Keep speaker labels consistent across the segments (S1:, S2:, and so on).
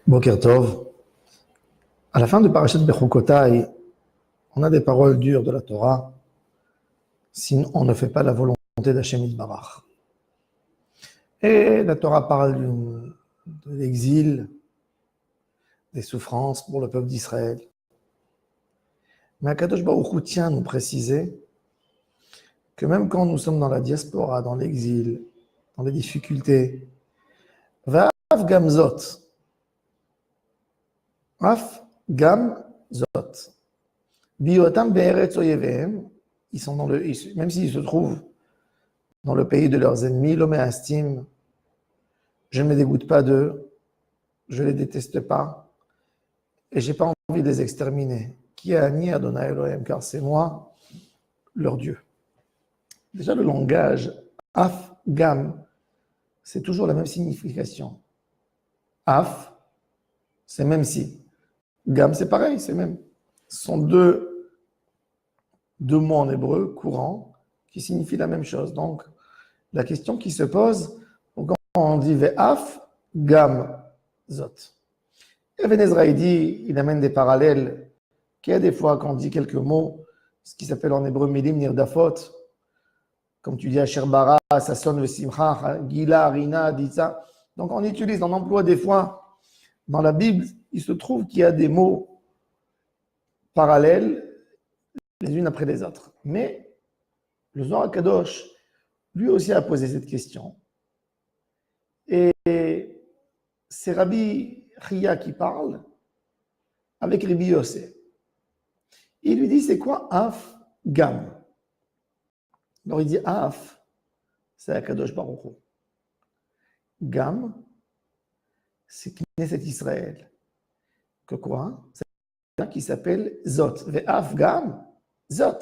S1: Boker Tov. À la fin de Parashat Bechukotai, on a des paroles dures de la Torah si on ne fait pas la volonté d'Hashem Yitbarach. Et la Torah parle de l'exil, des souffrances pour le peuple d'Israël. Mais Akadosh Baruch Hu tient à nous préciser que même quand nous sommes dans la diaspora, dans l'exil, dans les difficultés, Va'af Gam Zot, Af Gam Zot, Biotam Be'eretz Oyevehem, ils sont même s'ils se trouvent dans le pays de leurs ennemis, l'homme estime, je ne me dégoûte pas d'eux, je ne les déteste pas, et je n'ai pas envie de les exterminer. Qui a ni Adonai Elohim, car c'est moi, leur Dieu. Déjà, le langage Af, Gam, c'est toujours la même signification. Af, c'est même si. Gam, c'est pareil, c'est même. Ce sont deux mots en hébreu courants qui signifient la même chose. Donc, la question qui se pose, quand on dit Ve'af, Gam, Zot. Ibn Ezra, il amène des parallèles qu'il y a des fois quand on dit quelques mots, ce qui s'appelle en hébreu Milim Nirdafot, comme tu dis Asher Bara, Sasson, le Simcha, Gila, Rina, Ditsa. Donc on utilise, on emploie des fois, dans la Bible, il se trouve qu'il y a des mots parallèles les unes après les autres. Mais le Zohar Kadosh, lui aussi a posé cette question. Et c'est Rabbi Chia qui parle avec Rabbi Yossé. Il lui dit, c'est quoi Af Gam? Alors il dit, Af, c'est Akadosh Baruch Hu. Gam, c'est Knesset Israël. Que quoi? C'est un qui s'appelle Zot. Ve'af Gam, Zot.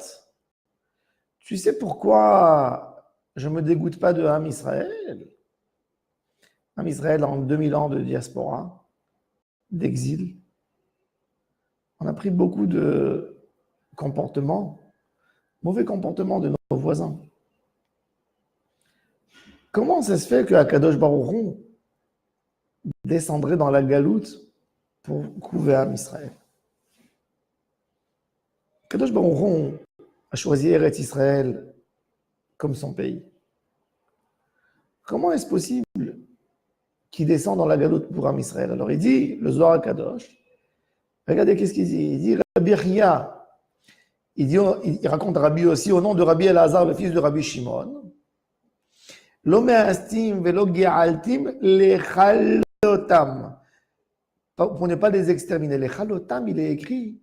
S1: Tu sais pourquoi je ne me dégoûte pas de Ham Israël? Ham Israël en 2000 ans de diaspora, d'exil. On a pris beaucoup de comportements, mauvais comportements de nos voisins. Comment ça se fait que Akadosh Baruch Hu descendrait dans la galoute pour couver Ham Israël? Akadosh Baruch Hu a choisi Eretz Israël comme son pays. Comment est-ce possible qu'il descend dans la galoute pour Ham Israël? Alors il dit, le Zohar Kadosh, regardez qu'est-ce qu'il dit. Il dit Rabbi Chia, il raconte Rabbi aussi au nom de Rabbi Elazar, le fils de Rabbi Shimon. Lo me'astim velo ge'altim lechalotam. Pour ne pas les exterminer. Les chalotam, il est écrit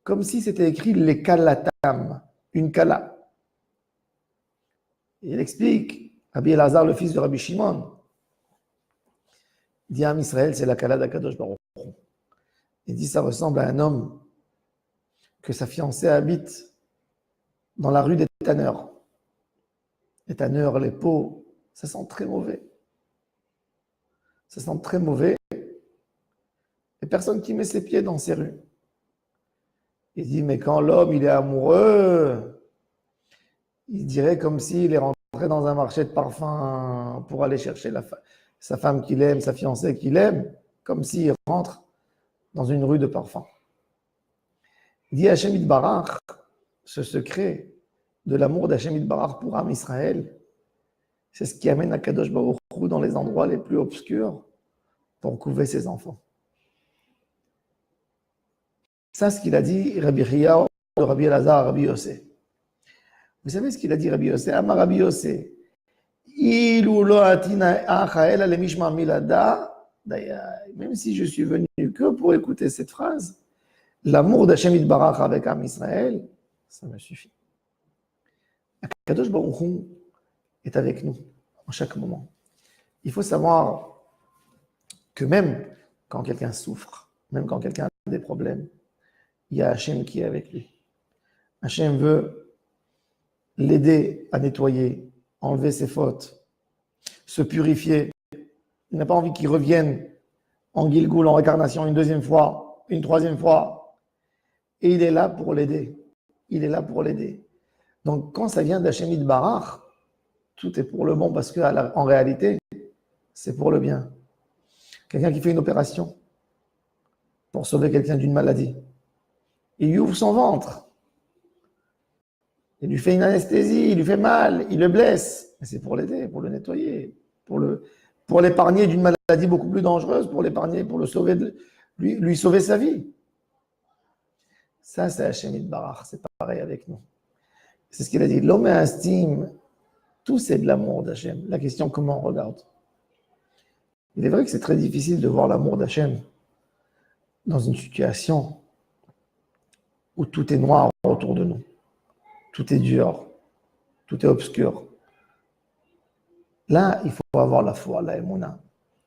S1: comme si c'était écrit les kalatam, une kala. Il explique, Rabbi Elazar, le fils de Rabbi Shimon, dit à Israël, c'est la kala d'Akadosh Baruch Hu. Il dit, ça ressemble à un homme que sa fiancée habite dans la rue des tanneurs. Les tanneurs, les pots, ça sent très mauvais. Ça sent très mauvais. Et personne qui met ses pieds dans ces rues. Il dit, mais quand l'homme, il est amoureux, il dirait comme s'il est rentré dans un marché de parfums pour aller chercher sa femme qu'il aime, sa fiancée qu'il aime, comme s'il rentre dans une rue de parfums. Il dit Hashem Yitbarach, ce secret de l'amour d'Hashem Yitbarach pour Am Israël, c'est ce qui amène Akadosh Baruch Hu dans les endroits les plus obscurs pour couver ses enfants. Ça, ce qu'il a dit Rabbi Chia, Rabbi Elazar, Rabbi Yossé. Vous savez ce qu'il a dit Rabbi Yossé? Amar Rabbi Yossé. Ilu lo atina achael alemishma milada. Même si je suis venu que pour écouter cette phrase, l'amour d'Hashem Yitbarach avec Am Israël, ça me suffit. Akadosh Baruch Hu est avec nous en chaque moment. Il faut savoir que même quand quelqu'un souffre, même quand quelqu'un a des problèmes, il y a Hachem qui est avec lui. Hachem veut l'aider à nettoyer, enlever ses fautes, se purifier. Il n'a pas envie qu'il revienne en Gilgoul, en réincarnation, une deuxième fois, une troisième fois. Et il est là pour l'aider. Il est là pour l'aider. Donc, quand ça vient d'Hashem Yitbarach, tout est pour le bon parce qu'en réalité, c'est pour le bien. Quelqu'un qui fait une opération, pour sauver quelqu'un d'une maladie. Il lui ouvre son ventre. Il lui fait une anesthésie, il lui fait mal, il le blesse. Mais c'est pour l'aider, pour le nettoyer, pour l'épargner d'une maladie beaucoup plus dangereuse, pour l'épargner, pour le sauver, lui sauver sa vie. Ça, c'est Hachem Yitbarach. C'est pareil avec nous. C'est ce qu'il a dit. L'homme estime, tout c'est de l'amour d'Hachem. La question, comment on regarde? Il est vrai que c'est très difficile de voir l'amour d'Hachem dans une situation où tout est noir autour de nous. Tout est dur, tout est obscur. Là, il faut avoir la foi, la émouna.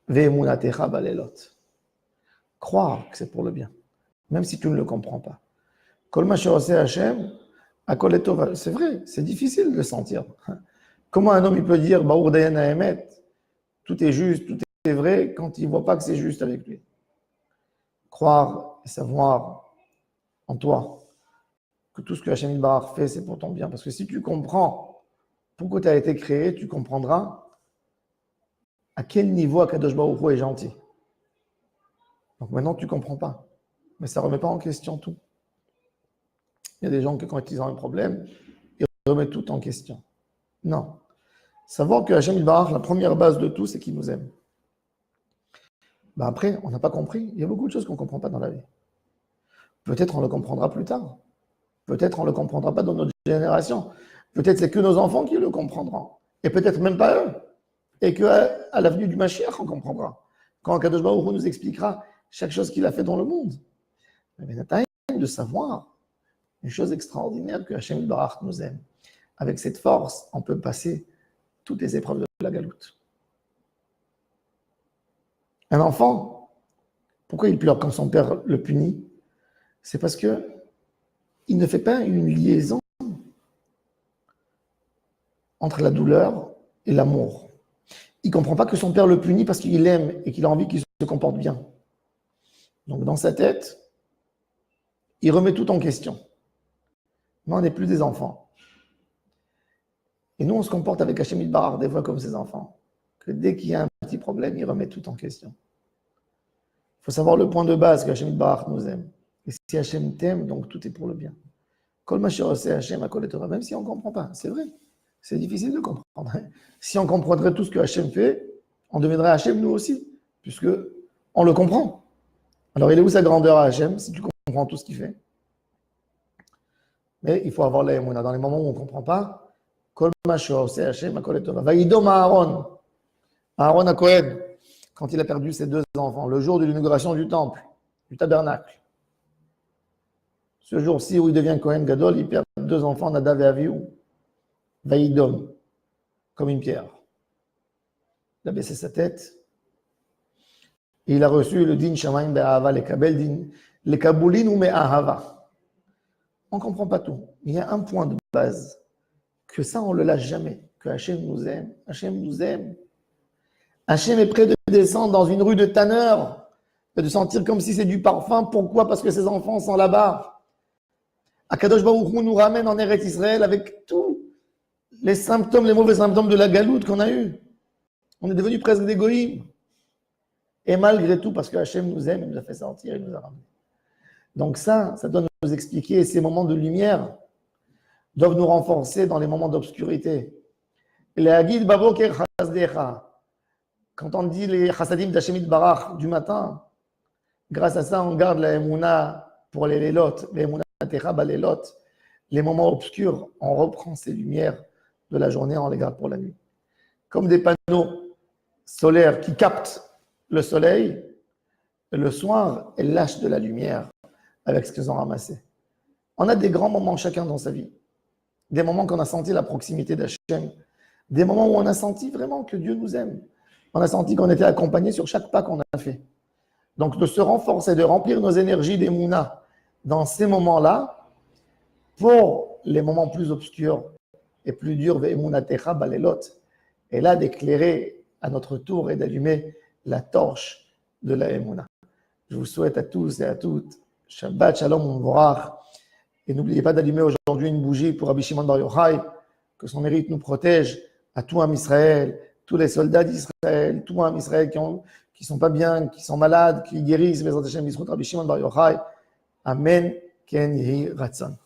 S1: Ve'emunatecha balelot. Croire que c'est pour le bien, même si tu ne le comprends pas. Kol ma she'oseh Hashem, hakol letov. C'est vrai, c'est difficile de le sentir. Comment un homme il peut dire Baruch dayan ha'emet, tout est juste, tout est vrai, quand il ne voit pas que c'est juste avec lui? Croire et savoir en toi que tout ce que Hachem Yitbarach fait, c'est pour ton bien. Parce que si tu comprends pourquoi tu as été créé, tu comprendras à quel niveau Akadosh Baruch Hu est gentil. Donc maintenant, tu ne comprends pas. Mais ça ne remet pas en question tout. Il y a des gens qui, quand ils ont un problème, ils remettent tout en question. Non. Savoir que Hachem Yitbarach, la première base de tout, c'est qu'il nous aime. Ben après, on n'a pas compris. Il y a beaucoup de choses qu'on ne comprend pas dans la vie. Peut-être on le comprendra plus tard. Peut-être on ne le comprendra pas dans notre génération. Peut-être c'est que nos enfants qui le comprendront. Et peut-être même pas eux. Et qu'à l'avenue du Mashiach, on comprendra. Quand Kadosh Baruch Hu nous expliquera chaque chose qu'il a fait dans le monde. Mais Nathan, de savoir une chose extraordinaire que Hachem Yitbarach nous aime. Avec cette force, on peut passer toutes les épreuves de la galoute. Un enfant, pourquoi il pleure quand son père le punit? C'est parce que il ne fait pas une liaison entre la douleur et l'amour. Il ne comprend pas que son père le punit parce qu'il l'aime et qu'il a envie qu'il se comporte bien. Donc dans sa tête, il remet tout en question. Mais on n'est plus des enfants. Et nous, on se comporte avec Hachem Yitbarach des fois comme ses enfants. Que dès qu'il y a un petit problème, il remet tout en question. Il faut savoir le point de base que Hachem Yitbarach nous aime. Et si Hachem t'aime, donc tout est pour le bien. Kol ma she'oseh Hachem hakol letova. Même si on ne comprend pas, c'est vrai. C'est difficile de comprendre. Si on comprendrait tout ce que Hachem fait, on deviendrait Hachem nous aussi, puisque on le comprend. Alors il est où sa grandeur à Hachem, si tu comprends tout ce qu'il fait? Mais il faut avoir la émouna. Dans les moments où on ne comprend pas, Kol ma she'oseh Hachem hakol letova. Vayidom Aaron. Aaron à Cohen, quand il a perdu ses deux enfants, le jour de l'inauguration du temple, du tabernacle. Ce jour-ci où il devient Cohen Gadol, il perd deux enfants, Nadav et Avihu. Vaïdom, comme une pierre. Il a baissé sa tête et il a reçu le din Shamaim Be'ahava, le Kaboulin ou Me'ahava. On ne comprend pas tout. Il y a un point de base, que ça on ne le lâche jamais, que Hachem nous aime. Hachem nous aime. Hachem est prêt de descendre dans une rue de tanneur et de sentir comme si c'est du parfum. Pourquoi? Parce que ses enfants sont là-bas. Akadosh Baruch Hu nous ramène en Eretz Israël avec tous les symptômes, les mauvais symptômes de la galoute qu'on a eu. On est devenus presque des goïms. Et malgré tout, parce que Hachem nous aime, il nous a fait sortir, il nous a ramenés. Donc ça doit nous expliquer, ces moments de lumière doivent nous renforcer dans les moments d'obscurité. Quand on dit les chassadim d'Hachem Yitbarach du matin, grâce à ça, on garde la émouna pour les lélot, les émouna techa balelot, les moments obscurs, on reprend ces lumières de la journée, on les garde pour la nuit. Comme des panneaux solaires qui captent le soleil, le soir, elles lâchent de la lumière avec ce qu'ils ont ramassé. On a des grands moments chacun dans sa vie. Des moments qu'on a senti la proximité d'Hachem. Des moments où on a senti vraiment que Dieu nous aime. On a senti qu'on était accompagné sur chaque pas qu'on a fait. Donc de se renforcer, de remplir nos énergies d'Emouna dans ces moments-là, pour les moments plus obscurs et plus durs, Ve'emunatecha balelot, et là d'éclairer à notre tour et d'allumer la torche de la Emouna. Je vous souhaite à tous et à toutes Shabbat Shalom U'Mvorach, et n'oubliez pas d'allumer aujourd'hui une bougie pour Rabbi Shimon Bar Yochai, que son mérite nous protège, à tout Am Israël, tous les soldats d'Israël, tout Am Israël qui sont pas bien, qui sont malades, qui guérissent, Bezrat Hashem, Bizchut Rabbi Shimon Bar Yochai. Amen, Ken Yehi Ratzon.